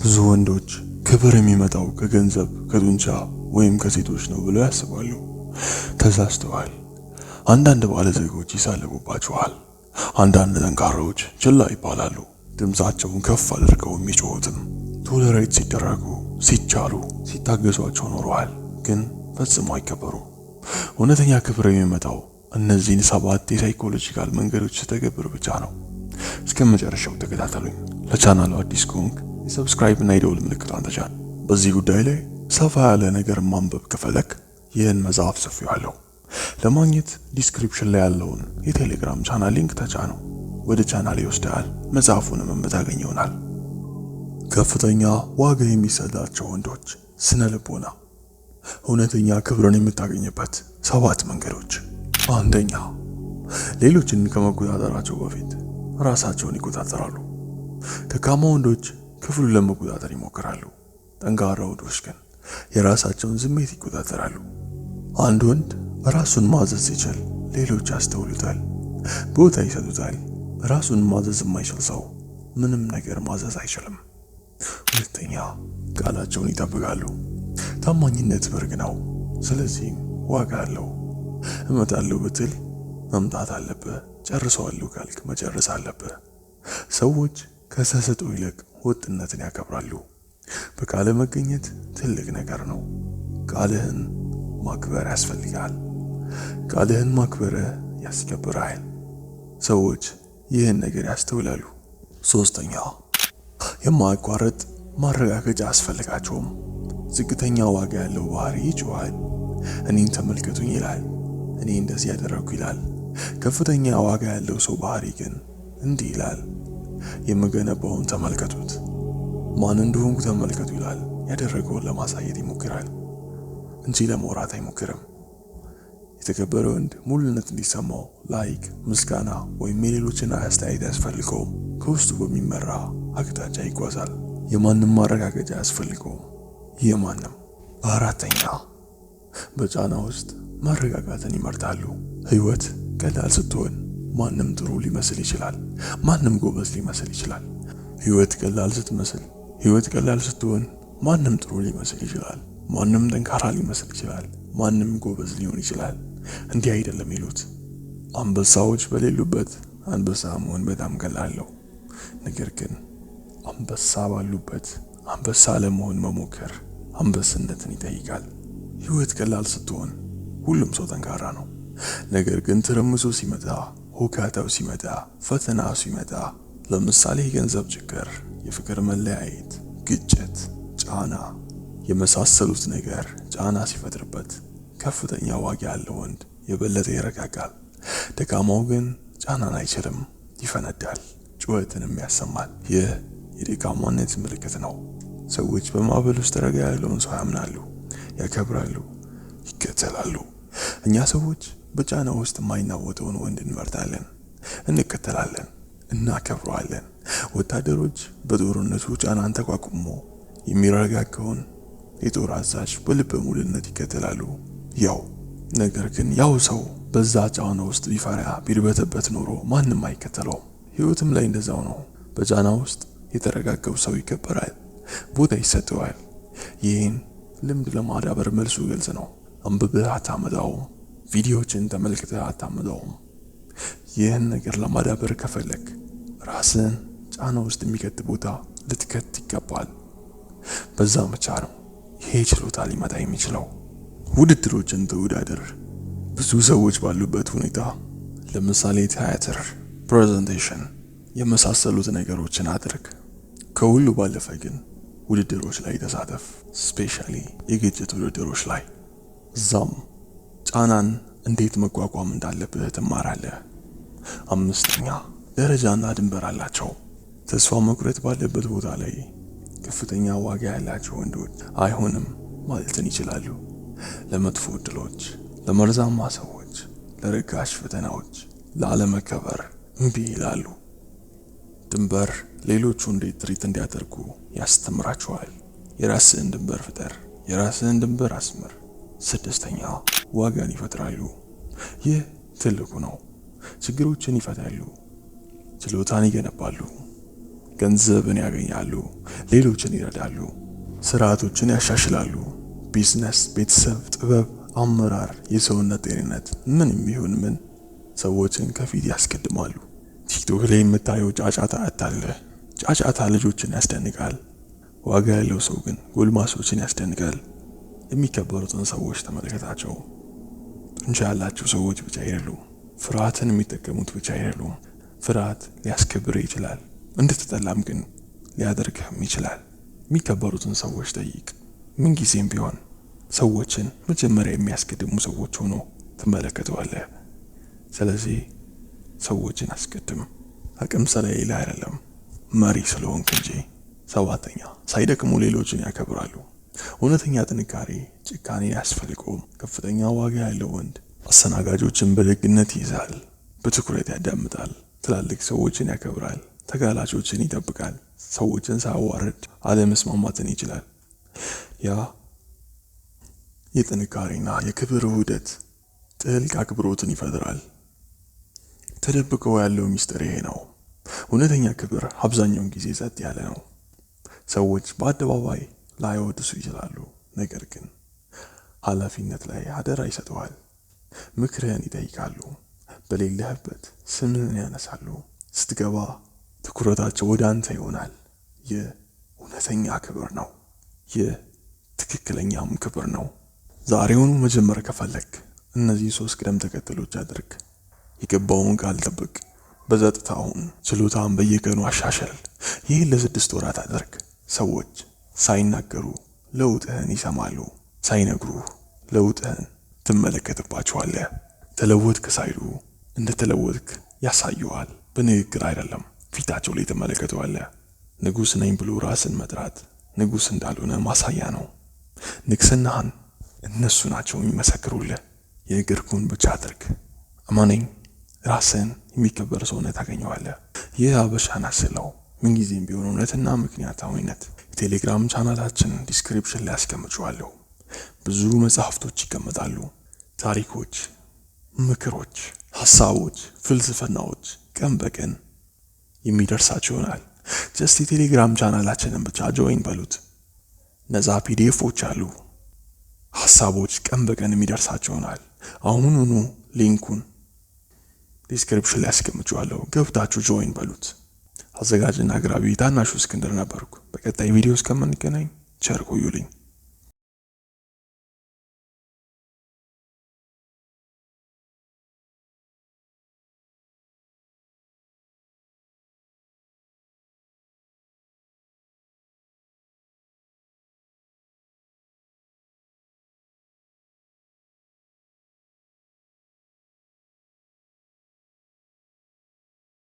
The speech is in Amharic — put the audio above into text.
ብዙ ወንዶች ክብር የሚመጣው ከገንዘብ ከጡንቻ ወይም ከሴቶች ነው ብለው ያስባሉ። ተሳስተዋል። አንዳንድ ባለጸጎች ይሳለቁባቸዋል። አንዳንድ ጠንካራዎች ችላ ይባላሉ። ድምፃቸውን ከፍ አድርገው የሚጮሁትም ቶለሬት ሲደረጉ፣ ሲቻሉ፣ ሲታገሷቸው ኖረዋል። ግን ፈጽሞ አይከበሩ። እውነተኛ ክብር የሚመጣው እነዚህን 7 የሳይኮሎጂካል መንገዶች ተገብር ብቻ ነው። እስከ መጨረሻው ተከታተሉኝ። ለቻናሉ አዲስ ከሆንክ የሰብስክራይብ እና የደውል ምልክቷን ተጫን። በዚህ ጉዳይ ላይ ሰፋ ያለ ነገር ማንበብ ከፈለክ ይህን መጽሐፍ ጽፌዋለሁ። ለማግኘት ዲስክሪፕሽን ላይ ያለውን የቴሌግራም ቻናል ሊንክ ተጫኑ። ወደ ቻናሌ ይወስዳል። መጽሐፉንም የምታገኝ ይሆናል። ከፍተኛ ዋጋ የሚሰጣቸው ወንዶች ስነ ልቦና። እውነተኛ ክብርን የምታገኝበት 7 መንገዶች። አንደኛ፣ ሌሎችን ከመቆጣጠራቸው በፊት ራሳቸውን ይቆጣጠራሉ። ደካማ ወንዶች ክፍሉን ለመቆጣጠር ይሞክራሉ። ጠንካራ ወንዶች ግን የራሳቸውን ስሜት ይቆጣጠራሉ። አንድ ወንድ ራሱን ማዘዝ ሲችል ሌሎች ያስተውሉታል፣ ቦታ ይሰጡታል። ራሱን ማዘዝ የማይችል ሰው ምንም ነገር ማዘዝ አይችልም። ሁለተኛ፣ ቃላቸውን ይጠብቃሉ። ታማኝነት በርግ ነው፣ ስለዚህም ዋጋ አለው። እመጣለሁ ብትል መምጣት አለብህ። ጨርሰዋለሁ ካልክ መጨረስ አለብህ። ሰዎች ከተሰጥኦ ይልቅ ወጥነትን ያከብራሉ። በቃል መገኘት ትልቅ ነገር ነው። ቃልህን ማክበር ያስፈልጋል። ቃልህን ማክበር ያስከብራል። ሰዎች ይህን ነገር ያስተውላሉ። ሶስተኛ፣ የማያቋርጥ ማረጋገጫ አስፈልጋቸውም። ዝቅተኛ ዋጋ ያለው ባህሪ ይጮሃል። እኔን ተመልከቱኝ ይላል። እኔ እንደዚህ ያደረኩ ይላል። ከፍተኛ ዋጋ ያለው ሰው ባህሪ ግን እንዲህ ይላል። የምገነባውን ተመልከቱት፣ ማን እንደሆንኩ ተመልከቱ ይላል። ያደረገውን ለማሳየት ይሞክራል እንጂ ለመውራት አይሞክርም። የተከበረ ወንድ ሙሉነት እንዲሰማው ላይክ፣ ምስጋና ወይም የሌሎችን አስተያየት ያስፈልገውም። ከውስጡ በሚመራ አቅጣጫ ይጓዛል። የማንም ማረጋገጫ ያስፈልገውም። የማንም። አራተኛ፣ በጫና ውስጥ መረጋጋትን ይመርጣሉ። ህይወት ቀላል ስትሆን ማንም ጥሩ ሊመስል ይችላል። ማንም ጎበዝ ሊመስል ይችላል። ህይወት ቀላል ስትሆን ማንም ጥሩ ሊመስል ይችላል። ማንም ጠንካራ ሊመስል ይችላል። ማንም ጎበዝ ሊሆን ይችላል። እንዲህ አይደለም ይሉት። አንበሳዎች በሌሉበት አንበሳ መሆን በጣም ቀላል ነው። ነገር ግን አንበሳ ባሉበት አንበሳ ለመሆን መሞከር አንበስነትን ይጠይቃል። ህይወት ቀላል ስትሆን ሁሉም ሰው ጠንካራ ነው። ነገር ግን ትርምሱ ሲመጣ፣ ሁካታው ሲመጣ፣ ፈተናው ሲመጣ፣ ለምሳሌ የገንዘብ ችግር፣ የፍቅር መለያየት፣ ግጭት፣ ጫና የመሳሰሉት ነገር ጫና ሲፈጥርበት ከፍተኛ ዋጋ ያለው ወንድ የበለጠ ይረጋጋል። ደካማው ግን ጫናን አይችልም፣ ይፈነዳል፣ ጩኸትንም ያሰማል። ይህ የደካማነት ምልክት ነው። ሰዎች በማዕበል ውስጥ ረጋ ያለውን ሰው ያምናሉ፣ ያከብራሉ፣ ይከተላሉ። እኛ ሰዎች በጫና ውስጥ የማይናወጠውን ወንድ እንመርጣለን፣ እንከተላለን፣ እናከብረዋለን። ወታደሮች በጦርነቱ ጫናን ተቋቁሞ የሚረጋጋውን የጦር አዛዥ በልበ ሙሉነት ይከተላሉ። ነገር ግን ያው ሰው በዛ ጫና ውስጥ ቢፈራ ቢርበተበት ኖሮ ማንም አይከተለውም። ህይወትም ላይ እንደዛው ነው። በጫና ውስጥ የተረጋጋው ሰው ይከበራል፣ ቦታ ይሰጠዋል። ይህን ልምድ ለማዳበር መልሱ ግልጽ ነው። አንብበህ አታመጣውም። ቪዲዮዎችን ተመልክተህ አታመጣውም። ይህን ነገር ለማዳበር ከፈለክ ራስን ጫና ውስጥ የሚከት ቦታ ልትከት ይገባል። በዛ ብቻ ነው ይሄ ችሎታ ሊመጣ የሚችለው። ውድድሮችን ተወዳደር። ብዙ ሰዎች ባሉበት ሁኔታ፣ ለምሳሌ ቲያትር፣ ፕሬዘንቴሽን የመሳሰሉት ነገሮችን አድርግ። ከሁሉ ባለፈ ግን ውድድሮች ላይ ተሳተፍ። ስፔሻሊ የግጭት ውድድሮች ላይ። እዛም ጫናን እንዴት መቋቋም እንዳለብህ ትማራለህ። አምስተኛ፣ ደረጃና ድንበር አላቸው። ተስፋ መቁረጥ ባለበት ቦታ ላይ ከፍተኛ ዋጋ ያላቸው ወንዶች አይሆንም ማለትን ይችላሉ። ለመጥፎ ዕድሎች፣ ለመርዛማ ሰዎች፣ ለርካሽ ፈተናዎች፣ ለአለመከበር እምቢ ይላሉ። ድንበር ሌሎቹ እንዴት ትሪት እንዲያደርጉ ያስተምራቸዋል። የራስህን ድንበር ፍጠር፣ የራስህን ድንበር አስምር። ስድስተኛ፣ ዋጋን ይፈጥራሉ። ይህ ትልቁ ነው። ችግሮችን ይፈታሉ፣ ችሎታን ይገነባሉ። ገንዘብን ያገኛሉ፣ ሌሎችን ይረዳሉ፣ ስርዓቶችን ያሻሽላሉ። ቢዝነስ፣ ቤተሰብ፣ ጥበብ፣ አመራር፣ የሰውነት ጤንነት ምንም ይሁን ምን ሰዎችን ከፊት ያስቀድማሉ። ቲክቶክ ላይ የምታየው ጫጫታ አታለ ጫጫታ ልጆችን ያስደንቃል። ዋጋ ያለው ሰው ግን ጎልማሶችን ያስደንቃል። የሚከበሩትን ሰዎች ተመልከታቸው። ጡንቻ ያላቸው ሰዎች ብቻ አይደሉም። ፍርሃትን የሚጠቀሙት ብቻ አይደሉም። ፍርሃት ሊያስከብር ይችላል፣ እንድትጠላም ግን ሊያደርግህም ይችላል። የሚከበሩትን ሰዎች ጠይቅ። ምንጊዜም ቢሆን ሰዎችን መጀመሪያ የሚያስቀድሙ ሰዎች ሆኖ ትመለከተዋለህ። ስለዚህ ሰዎችን አስቀድም። አቅም ስለሌለህ አይደለም፣ መሪ ስለሆንክ እንጂ። 7ኛ ሳይደክሙ ሌሎችን ያከብራሉ። እውነተኛ ጥንካሬ ጭካኔ አያስፈልገውም። ከፍተኛ ዋጋ ያለው ወንድ አስተናጋጆችን በደግነት ይይዛል፣ በትኩረት ያዳምጣል፣ ትላልቅ ሰዎችን ያከብራል፣ ተጋላጮችን ይጠብቃል፣ ሰዎችን ሳያዋርድ አለመስማማትን ይችላል። ያ የጥንካሬና የክብር ውህደት ጥልቅ አክብሮትን ይፈጥራል። ተደብቀው ያለው ሚስጥር ይሄ ነው። እውነተኛ ክብር አብዛኛውን ጊዜ ጸጥ ያለ ነው። ሰዎች በአደባባይ ላይወድሱ ይችላሉ፣ ነገር ግን ኃላፊነት ላይ አደራ ይሰጠዋል። ምክርህን ይጠይቃሉ፣ በሌለህበት ስምህን ያነሳሉ። ስትገባ ትኩረታቸው ወደ አንተ ይሆናል። ይህ እውነተኛ ክብር ነው። ይህ ትክክለኛም ክብር ነው። ዛሬውኑ መጀመር ከፈለክ እነዚህ 3 ቅደም ተከተሎች አድርግ። የገባውን ቃል ጠብቅ። በጸጥታውን ችሎታን በየቀኑ አሻሽል። ይህን ለ6 ወራት አድርግ። ሰዎች ሳይናገሩ ለውጥህን ይሰማሉ፣ ሳይነግሩ ለውጥህን ትመለከትባቸዋለህ። ተለወጥክ ሳይሉ እንደተለወጥክ ያሳዩዋል። በንግግር አይደለም፣ ፊታቸው ላይ ትመለከተዋለህ። ንጉሥ ነኝ ብሎ ራስን መጥራት ንጉሥ እንዳልሆነ ማሳያ ነው። ንግስናህን እነሱ ናቸው የሚመሰክሩልህ። የነገርኩህን ብቻ አድርግ። እመነኝ፣ ራስን የሚከበር ሰውነት ታገኘዋለህ። ይህ ሀበሻን አስለው ምንጊዜም ቢሆን እውነትና ምክንያታዊነት። የቴሌግራም ቻናላችን ዲስክሪፕሽን ላይ አስቀምጬዋለሁ። ብዙ መጽሐፍቶች ይቀመጣሉ። ታሪኮች፣ ምክሮች፣ ሐሳቦች፣ ፍልስፍናዎች ቀን በቀን የሚደርሳችሁ ይሆናል። ጀስት የቴሌግራም ቻናላችንን ብቻ ጆይን በሉት። ነፃ ፒዲኤፎች አሉ። ሐሳቦች ቀን በቀን የሚደርሳችሁ ይሆናል። አሁኑኑ ሊንኩን ዲስክሪፕሽን ላይ አስቀምጬዋለሁ። ገብታችሁ ጆይን በሉት። አዘጋጅና አቅራቢ ታናሹ እስክንድር ነበርኩ። በቀጣይ ቪዲዮ እስከምንገናኝ ቸር ቆዩልኝ።